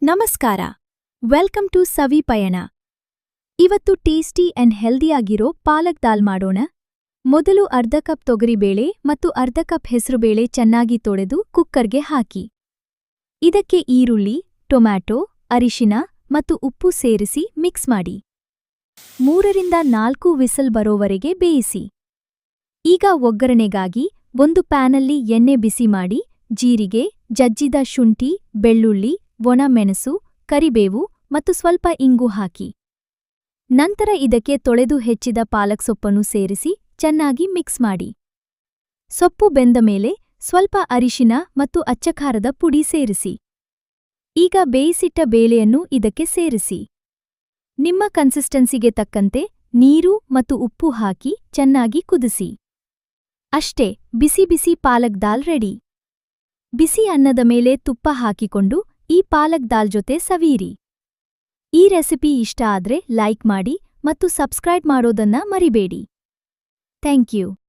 ನಮಸ್ಕಾರ. Welcome to ಸವಿ ಪಯಣ. ಇವತ್ತು ಟೇಸ್ಟಿ ಅಂಡ್ ಹೆಲ್ದಿಯಾಗಿರೋ ಪಾಲಕ್ ದಾಲ್ ಮಾಡೋಣ. ಮೊದಲು ಅರ್ಧ ಕಪ್ ತೊಗರಿಬೇಳೆ ಮತ್ತು ಅರ್ಧ ಕಪ್ ಹೆಸರುಬೇಳೆ ಚೆನ್ನಾಗಿ ತೊಳೆದು ಕುಕ್ಕರ್ಗೆ ಹಾಕಿ. ಇದಕ್ಕೆ ಈರುಳ್ಳಿ, ಟೊಮ್ಯಾಟೊ, ಅರಿಶಿನ ಮತ್ತು ಉಪ್ಪು ಸೇರಿಸಿ ಮಿಕ್ಸ್ ಮಾಡಿ. 3ರಿಂದ 4 ವಿಸಲ್ ಬರೋವರೆಗೆ ಬೇಯಿಸಿ. ಈಗ ಒಗ್ಗರಣೆಗಾಗಿ ಒಂದು ಪ್ಯಾನಲ್ಲಿ ಎಣ್ಣೆ ಬಿಸಿ ಮಾಡಿ ಜೀರಿಗೆ, ಜಜ್ಜಿದ ಶುಂಠಿ, ಬೆಳ್ಳುಳ್ಳಿ, ಒಣಮೆಣಸು, ಕರಿಬೇವು ಮತ್ತು ಸ್ವಲ್ಪ ಇಂಗು ಹಾಕಿ. ನಂತರ ಇದಕ್ಕೆ ತೊಳೆದು ಹೆಚ್ಚಿದ ಪಾಲಕ್ ಸೊಪ್ಪನ್ನು ಸೇರಿಸಿ ಚೆನ್ನಾಗಿ ಮಿಕ್ಸ್ ಮಾಡಿ. ಸೊಪ್ಪು ಬೆಂದ ಮೇಲೆ ಸ್ವಲ್ಪ ಅರಿಶಿನ ಮತ್ತು ಅಚ್ಚಖಾರದ ಪುಡಿ ಸೇರಿಸಿ. ಈಗ ಬೇಯಿಸಿಟ್ಟ ಬೇಳೆಯನ್ನು ಇದಕ್ಕೆ ಸೇರಿಸಿ. ನಿಮ್ಮ ಕನ್ಸಿಸ್ಟೆನ್ಸಿಗೆ ತಕ್ಕಂತೆ ನೀರು ಮತ್ತು ಉಪ್ಪು ಹಾಕಿ ಚೆನ್ನಾಗಿ ಕುದಿಸಿ. ಅಷ್ಟೇ, ಬಿಸಿ ಬಿಸಿ ಪಾಲಕ್ ದಾಲ್ ರೆಡಿ. ಬಿಸಿ ಅನ್ನದ ಮೇಲೆ ತುಪ್ಪ ಹಾಕಿಕೊಂಡು ಈ ಪಾಲಕ್ ದಾಲ್ ಜೊತೆ ಸವಿಯಿರಿ. ಈ ರೆಸಿಪಿ ಇಷ್ಟ ಆದ್ರೆ ಲೈಕ್ ಮಾಡಿ ಮತ್ತು ಸಬ್ಸ್ಕ್ರೈಬ್ ಮಾಡೋದನ್ನ ಮರಿಬೇಡಿ. Thank you.